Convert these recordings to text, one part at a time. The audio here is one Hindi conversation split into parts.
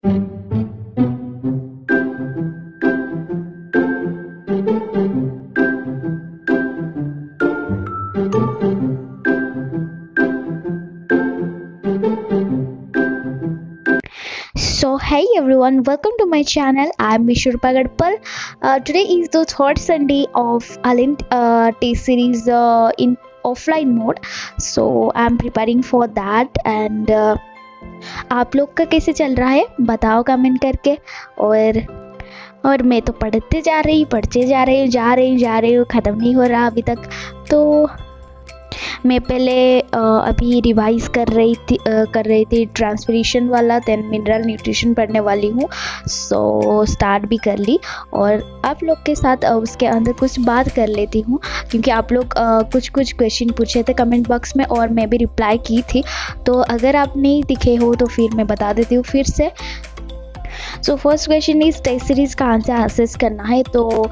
So hey everyone, welcome to my channel. I am Mishur Pagadpal. Today is the third Sunday of Alin test series in offline mode. So I am preparing for that and आप लोग का कैसे चल रहा है बताओ कमेंट करके। और मैं तो पढ़ते जा रही हूँ ख़त्म नहीं हो रहा अभी तक। तो मैं पहले अभी रिवाइज कर रही थी ट्रांसफॉर्मेशन वाला, देन मिनरल न्यूट्रिशन पढ़ने वाली हूँ। सो स्टार्ट भी कर ली और आप लोग के साथ उसके अंदर कुछ बात कर लेती हूँ, क्योंकि आप लोग कुछ क्वेश्चन पूछे थे कमेंट बॉक्स में और मैं भी रिप्लाई की थी। तो अगर आप नहीं दिखे हो तो फिर मैं बता देती हूँ फिर से। So first question is test series कहाँ से एक्सेस करना है। तो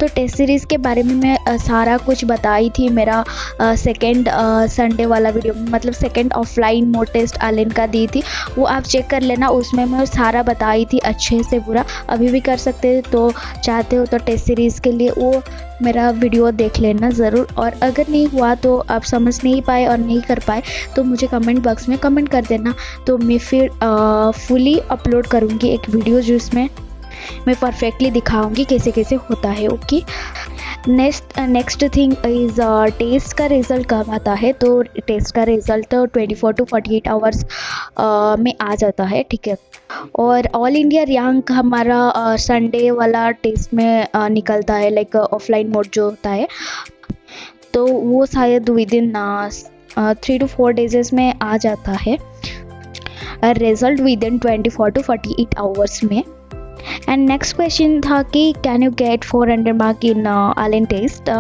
टेस्ट सीरीज़ के बारे में मैं सारा कुछ बताई थी मेरा सेकेंड संडे वाला वीडियो में, मतलब सेकेंड ऑफलाइन मोड टेस्ट आलिन का दी थी, वो आप चेक कर लेना। उसमें मैं सारा बताई थी अच्छे से पूरा। अभी भी कर सकते हो तो चाहते हो तो टेस्ट सीरीज़ के लिए वो मेरा वीडियो देख लेना ज़रूर। और अगर नहीं हुआ तो आप समझ नहीं पाए और नहीं कर पाए तो मुझे कमेंट बॉक्स में कमेंट कर देना, तो मैं फिर फुली अपलोड करूँगी एक वीडियो जिसमें मैं परफेक्टली दिखाऊंगी कैसे कैसे होता है। Okay, next thing is test का रिज़ल्ट कब आता है। तो टेस्ट का रिज़ल्ट 24 to 48 आवर्स में आ जाता है, ठीक है। और ऑल इंडिया रैंक हमारा संडे वाला टेस्ट में निकलता है, लाइक ऑफलाइन मोड जो होता है, तो वो शायद विद इन 3 to 4 डेज में आ जाता है result with in 24 to 48 hours में। एंड नेक्स्ट क्वेश्चन था कि can you get 400 mark in online test.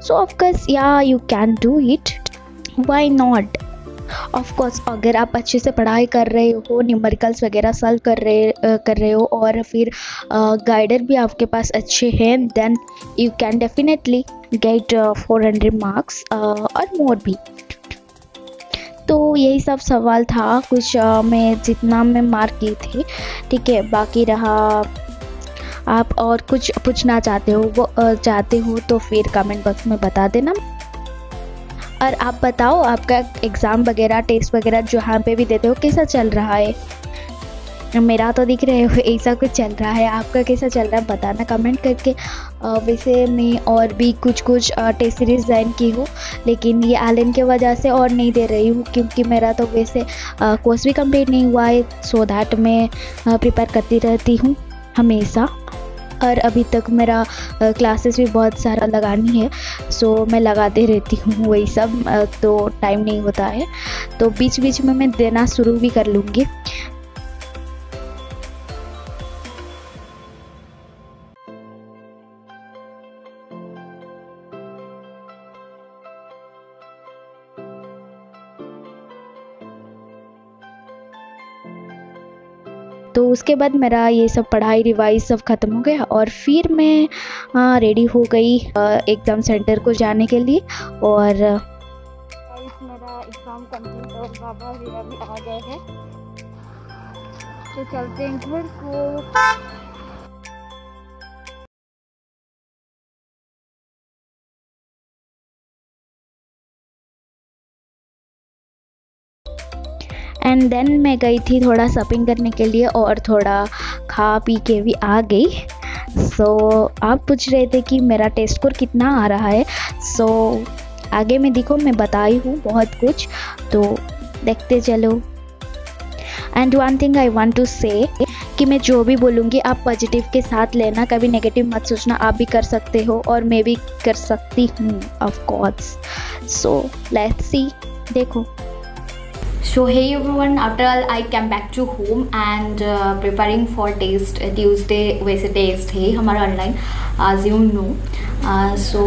So of course yeah you can do it, why not. Of course अगर आप अच्छे से पढ़ाई कर रहे हो, न्यूमेरिकल्स वगैरह सॉल्व कर रहे हो और फिर गाइडर भी आपके पास अच्छे हैं, then you can definitely get 400 marks और मोर भी। तो यही सब सवाल था कुछ मैं जितना मैं मार्क की थी, ठीक है। बाकी रहा आप और कुछ पूछना चाहते हो तो फिर कमेंट बॉक्स में बता देना। और आप बताओ आपका एग्ज़ाम वगैरह टेस्ट वगैरह जहाँ पे भी देते हो कैसा चल रहा है। मेरा तो दिख रहे हो ऐसा कुछ चल रहा है, आपका कैसा चल रहा है बताना कमेंट करके। वैसे मैं और भी कुछ टेस्ट सीरीज़ ज्वाइन की हूँ, लेकिन ये आलिन के वजह से और नहीं दे रही हूँ, क्योंकि मेरा तो वैसे कोर्स भी कंप्लीट नहीं हुआ है। सो दैट मैं प्रिपेयर करती रहती हूँ हमेशा, और अभी तक मेरा क्लासेस भी बहुत सारा लगानी है, सो मैं लगाते रहती हूँ वही सब। तो टाइम नहीं होता है, तो बीच बीच में मैं देना शुरू भी कर लूँगी। तो उसके बाद मेरा ये सब पढ़ाई रिवाइज सब ख़त्म हो गया और फिर मैं रेडी हो गई एग्ज़ाम सेंटर को जाने के लिए। और मेरा एग्ज़ाम कंप्लीट और बाबा वीरा भी आ गए हैं, तो चलते हैं घर को। एंड देन मैं गई थी थोड़ा शॉपिंग करने के लिए और थोड़ा खा पी के भी आ गई। सो आप पूछ रहे थे कि मेरा टेस्ट स्कोर कितना आ रहा है। सो आगे में देखो मैं बताई हूँ बहुत कुछ, तो देखते चलो। And one thing I want to say कि मैं जो भी बोलूँगी आप पॉजिटिव के साथ लेना, कभी नेगेटिव मत सोचना। आप भी कर सकते हो और मैं भी कर सकती हूँ of course. So let's see, देखो। So hey everyone, after all I came back to home and preparing for test Tuesday। वैसे टेस्ट है हमारा online as you know। So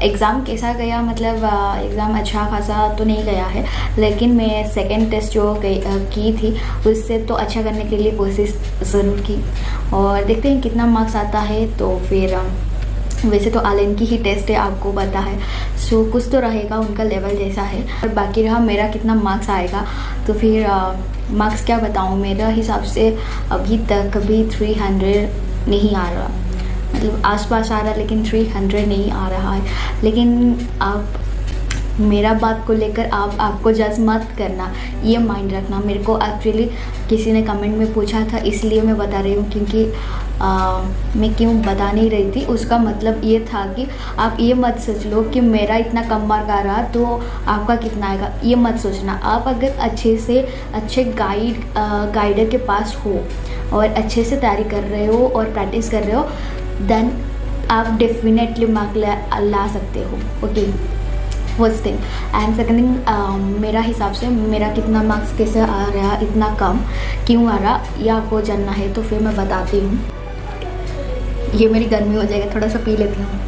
exam कैसा गया, मतलब एग्ज़ाम अच्छा खासा तो नहीं गया है, लेकिन मैं सेकेंड टेस्ट जो की थी उससे तो अच्छा करने के लिए कोशिश ज़रूर की, और देखते हैं कितना मार्क्स आता है। तो फिर वैसे तो आलिन की ही टेस्ट है, आपको पता है, सो कुछ तो रहेगा, उनका लेवल जैसा है। और बाकी रहा मेरा कितना मार्क्स आएगा, तो फिर मार्क्स क्या बताऊँ, मेरा हिसाब से अभी तक कभी 300 नहीं आ रहा, मतलब आसपास आ रहा, लेकिन 300 नहीं आ रहा है। लेकिन आप मेरा बात को लेकर आपको जज मत करना, ये माइंड रखना। मेरे को एक्चुअली किसी ने कमेंट में पूछा था, इसलिए मैं बता रही हूँ, क्योंकि मैं क्यों बता नहीं रही थी, उसका मतलब ये था कि आप ये मत सोच लो कि मेरा इतना कम मार्क आ रहा तो आपका कितना आएगा, ये मत सोचना। आप अगर अच्छे गाइडर के पास हो और अच्छे से तैयारी कर रहे हो और प्रैक्टिस कर रहे हो, देन आप डेफिनेटली मार्क ला सकते हो। Okay, first thing. And second thing, मेरा हिसाब से मेरा कितना मार्क्स कैसे आ रहा, इतना कम क्यों आ रहा, ये आपको जानना है तो फिर मैं बताती हूँ। ये मेरी गर्मी हो जाएगा, थोड़ा सा पी लेती हूँ।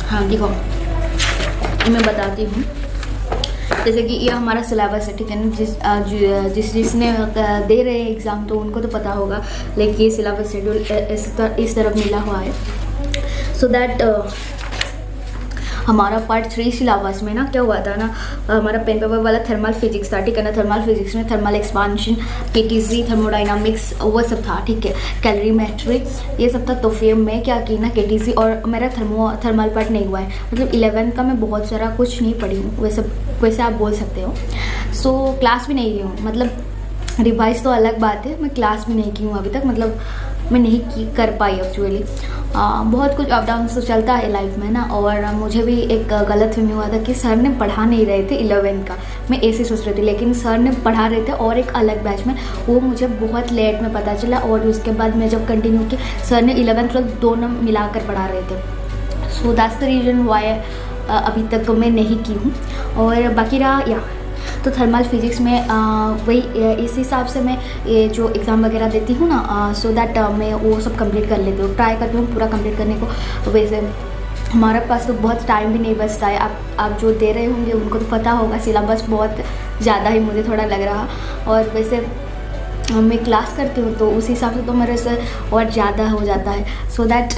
हाँ देखो, मैं बताती हूँ। जैसे कि ये हमारा सिलेबस है, ठीक है ना, जिसने दे रहे हैं एग्ज़ाम तो उनको तो पता होगा, लेकिन ये सिलेबस शेड्यूल इस तरफ मिला हुआ है। सो दैट हमारा पार्ट 3 सिलेबस में ना क्या हुआ था ना, हमारा पेन पेपर वाला थर्मल फिजिक्स था, ठीक है ना। थर्मल फिजिक्स में थर्मल एक्सपांशन, केटीसी, थर्मोडाइनामिक्स, वो सब था, ठीक है, कैलोरीमेट्री, ये सब था। तो फिर मैं क्या की ना, केटीसी और मेरा थर्मल पार्ट नहीं हुआ है, मतलब 11th का मैं बहुत सारा कुछ नहीं पढ़ी हूँ, वैसे आप बोल सकते हो। सो क्लास भी नहीं की हूँ, मतलब रिवाइज तो अलग बात है, मैं क्लास भी नहीं की हूँ अभी तक, मतलब मैं नहीं कर पाई एक्चुअली। बहुत कुछ अप डाउन तो चलता है लाइफ में ना। और मुझे भी एक गलत फहमी हुआ था कि सर ने पढ़ा नहीं रहे थे 11th का, मैं ऐसे सोच रही थी, लेकिन सर ने पढ़ा रहे थे और एक अलग बैच में, वो मुझे बहुत लेट में पता चला। और उसके बाद मैं जब कंटिन्यू की, सर ने 11th 12th दोनों मिलाकर पढ़ा रहे थे। So that's the reason why अभी तक मैं नहीं की हूँ। और बाकी रहा तो थर्मल फिजिक्स में वही इस हिसाब से मैं ये जो एग्ज़ाम वगैरह देती हूँ ना, सो दैट मैं वो सब कंप्लीट कर लेती हूँ, ट्राई करती हूँ पूरा कंप्लीट करने को। वैसे हमारे पास तो बहुत टाइम भी नहीं बचता है, आप जो दे रहे होंगे उनको तो पता होगा, सिलेबस बहुत ज़्यादा ही मुझे थोड़ा लग रहा। और वैसे मैं क्लास करती हूँ तो उस हिसाब से तो मेरे से और ज़्यादा हो जाता है। सो दैट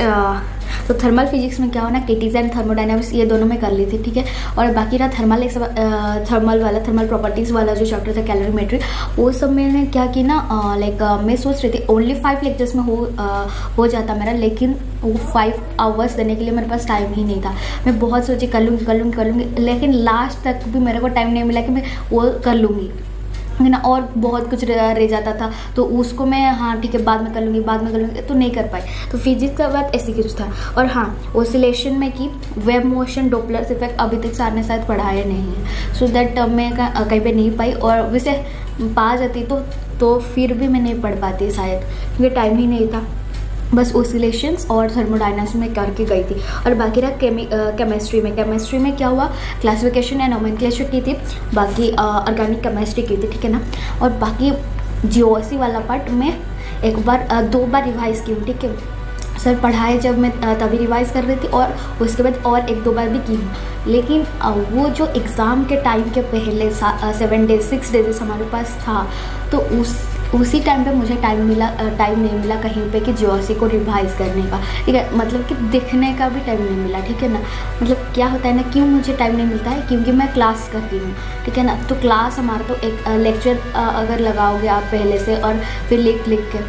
तो थर्मल फिजिक्स में क्या हो ना, केटीज एंड थर्मोडायनामिक्स ये दोनों में कर ली थी, ठीक है। और बाकी रहा थर्मल प्रॉपर्टीज़ वाला जो चैप्टर था, कैलोरीमेट्री, वो सब मैंने क्या की ना, लाइक मैं सोच रही थी ओनली 5 लेक्चर्स में हो जाता मेरा, लेकिन वो 5 आवर्स देने के लिए मेरे पास टाइम ही नहीं था। मैं बहुत सोची कर लूँगी, लेकिन लास्ट तक भी मेरे को टाइम नहीं मिला कि मैं वो कर लूँगी, है ना। और बहुत कुछ रह जाता था, तो उसको मैं हाँ ठीक है बाद में कर लूँगी तो नहीं कर पाई। तो फिजिक्स का बात ऐसी कुछ था। और हाँ, ओसिलेशन में की वेव मोशन, डॉपलर इफेक्ट अभी तक सर ने शायद पढ़ाया नहीं है, सो दैट मैं कहीं पे नहीं पाई। और वैसे पा जाती तो फिर भी मैं नहीं पढ़ पाती शायद, क्योंकि टाइम ही नहीं था। बस ओसिलेशंस और थर्मोडायनामिक्स में करके गई थी। और बाकी रहा केमिस्ट्री में क्या हुआ, क्लासिफिकेशन एंड नोमेनक्लेचर की थी, बाकी ऑर्गेनिक केमिस्ट्री की थी, ठीक है ना। और बाकी जीओसी वाला पार्ट में 2 बार रिवाइज़ की हूँ, ठीक है। सर पढ़ाए जब मैं तभी रिवाइज़ कर रही थी, और उसके बाद और 1-2 बार भी की हूँ। लेकिन वो जो एग्ज़ाम के टाइम के पहले 7 डेज 6 डेज हमारे पास था, तो उसी टाइम पे मुझे टाइम नहीं मिला कहीं पे कि जीओसी को रिवाइज़ करने का, ठीक है, मतलब कि देखने का भी टाइम नहीं मिला, ठीक है ना। मतलब क्या होता है ना, क्यों मुझे टाइम नहीं मिलता है, क्योंकि मैं क्लास करती हूँ, ठीक है ना। तो क्लास हमारा तो एक लेक्चर अगर लगाओगे आप पहले से और फिर लिख के,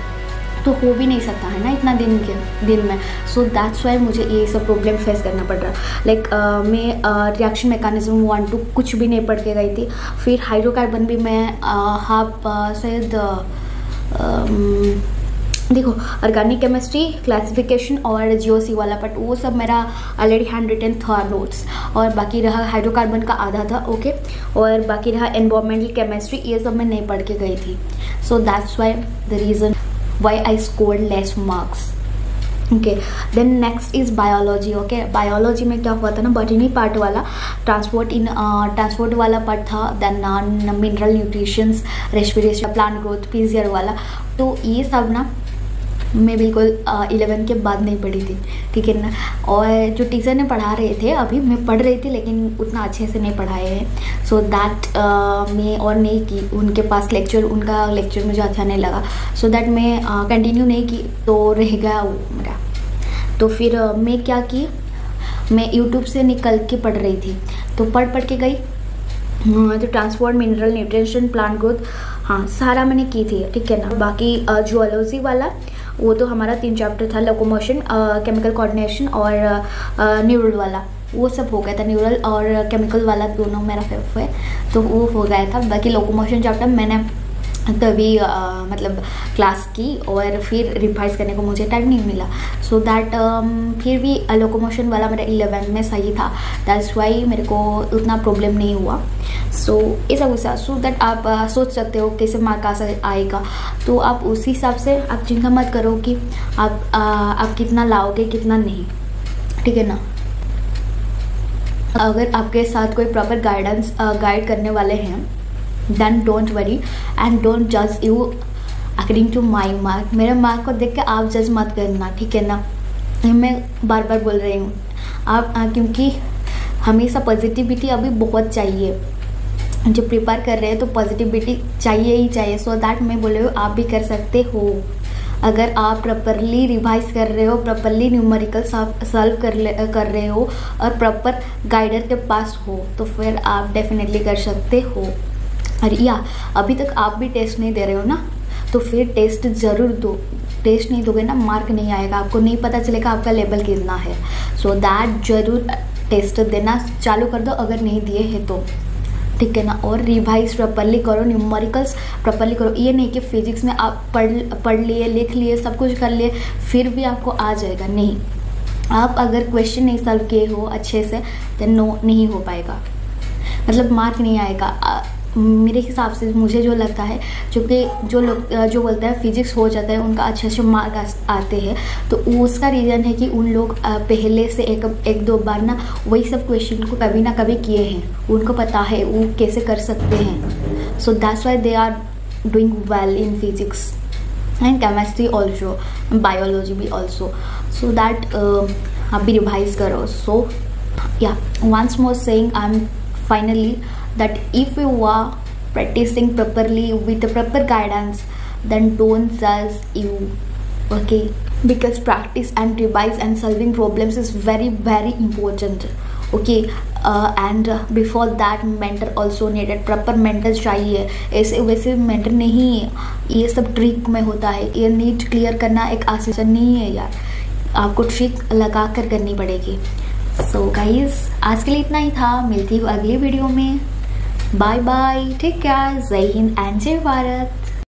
तो हो भी नहीं सकता है ना इतना दिन में। सो दैट्स वाई मुझे ये सब प्रॉब्लम फेस करना पड़ रहा। लाइक मैं रिएक्शन मैकेनिज्म 1-2 कुछ भी नहीं पढ़ के गई थी। फिर हाइड्रोकार्बन भी मैं शायद देखो, ऑर्गेनिक केमिस्ट्री, क्लासिफिकेशन और जीओसी वाला पार्ट वो सब मेरा ऑलरेडी हैंड रिटन था नोट्स। और बाकी रहा हाइड्रोकार्बन का आधा था, ओके। और बाकी रहा एनवायरमेंटल केमिस्ट्री, ये सब मैं नहीं पढ़ के गई थी। सो that's why the reason why I scored less marks. Okay, then next is biology. Okay, biology में क्या हुआ था ना, बॉटनी पार्ट वाला, ट्रांसपोर्ट वाला पार्ट था, then mineral nutritions, respiration, plant growth, PGR वाला। तो ये सब ना मैं बिल्कुल 11 के बाद नहीं पढ़ी थी, ठीक है ना। और जो टीचर ने पढ़ा रहे थे अभी मैं पढ़ रही थी, लेकिन उतना अच्छे से नहीं पढ़ाए हैं, सो दैट मैं और नहीं की उनके पास लेक्चर, उनका लेक्चर मुझे अच्छा नहीं लगा, सो दैट मैं कंटिन्यू नहीं की, तो रह गया वो मेरा। तो फिर मैं क्या की, मैं यूट्यूब से निकल के पढ़ रही थी, तो पढ़ के गई तो transport, mineral nutrition, plant growth, हाँ सारा मैंने की थी, ठीक है ना। बाकी जूलॉजी वाला वो तो हमारा 3 चैप्टर था, लोकोमोशन, केमिकल कोऑर्डिनेशन और न्यूरल वाला, वो सब हो गया था। न्यूरल और केमिकल वाला दोनों मेरा फेवरेट है, तो वो हो गया था। बाकी लोकोमोशन चैप्टर मैंने तभी मतलब क्लास की और फिर रिवाइज करने को मुझे टाइम नहीं मिला, सो दैट फिर भी लोकोमोशन वाला मेरा 11 में सही था, दैट्स वाई मेरे को उतना प्रॉब्लम नहीं हुआ। सो ऐसा गुस्सा, सो दैट आप सोच सकते हो कैसे मार्क आएगा, तो आप उसी हिसाब से आप चिंता मत करो कि आप कितना लाओगे कितना नहीं, ठीक है ना। अगर आपके साथ कोई प्रॉपर गाइड करने वाले हैं, then don't worry and don't judge you according to my mark। मेरे मार्क को देख के आप जज मत करना, ठीक है ना। मैं बार बार बोल रही हूँ आप क्योंकि हमेशा पॉजिटिविटी अभी बहुत चाहिए, जो प्रिपेयर कर रहे हैं तो पॉजिटिविटी चाहिए ही चाहिए, सो दैट मैं बोल रही हूँ आप भी कर सकते हो। अगर आप प्रॉपरली रिवाइज कर रहे हो, प्रॉपरली न्यूमेरिकल सॉल्व कर रहे हो और प्रॉपर गाइडर के पास हो, तो फिर आप डेफिनेटली कर सकते हो। और या अभी तक आप भी टेस्ट नहीं दे रहे हो ना, तो फिर टेस्ट ज़रूर दो। टेस्ट नहीं दोगे ना, मार्क नहीं आएगा, आपको नहीं पता चलेगा आपका लेवल कितना है, सो दैट ज़रूर टेस्ट देना चालू कर दो अगर नहीं दिए हैं तो, ठीक है ना। और रिवाइज प्रॉपरली करो, न्यूमेरिकल्स प्रॉपरली करो। ये नहीं कि फिजिक्स में आप पढ़ लिए, लिख लिए, सब कुछ कर लिए, फिर भी आपको आ जाएगा, नहीं। आप अगर क्वेश्चन नहीं सॉल्व किए हो अच्छे से तो नो नहीं हो पाएगा, मतलब मार्क नहीं आएगा। मेरे हिसाब से मुझे जो लगता है, क्योंकि जो लोग जो बोलते हैं फिजिक्स हो जाता है उनका अच्छे अच्छे मार्क आते हैं, तो उसका रीज़न है कि उन लोग पहले से एक दो बार ना वही सब क्वेश्चन को कभी ना कभी किए हैं, उनको पता है वो कैसे कर सकते हैं, so that's why they are doing well in physics and chemistry also, biology भी ऑल्सो, सो दैट आप भी रिवाइज करो। सो या once more saying I am finally that if you are practicing properly with the proper guidance, then don't judge you, okay, because practice and revise and solving problems is very very important, okay। and before that mentor also needed, proper mentor चाहिए, ऐसे वैसे mentor नहीं है, ये सब ट्रिक में होता है, ये नीट क्लियर करना एक आसान नहीं है यार, आपको ट्रिक लगा कर करनी पड़ेगी। सो गाइज आज के लिए इतना ही था, मिलती हूँ अगली वीडियो में, बाय बाय, टेक केयर, जय हिंद एंड जय भारत।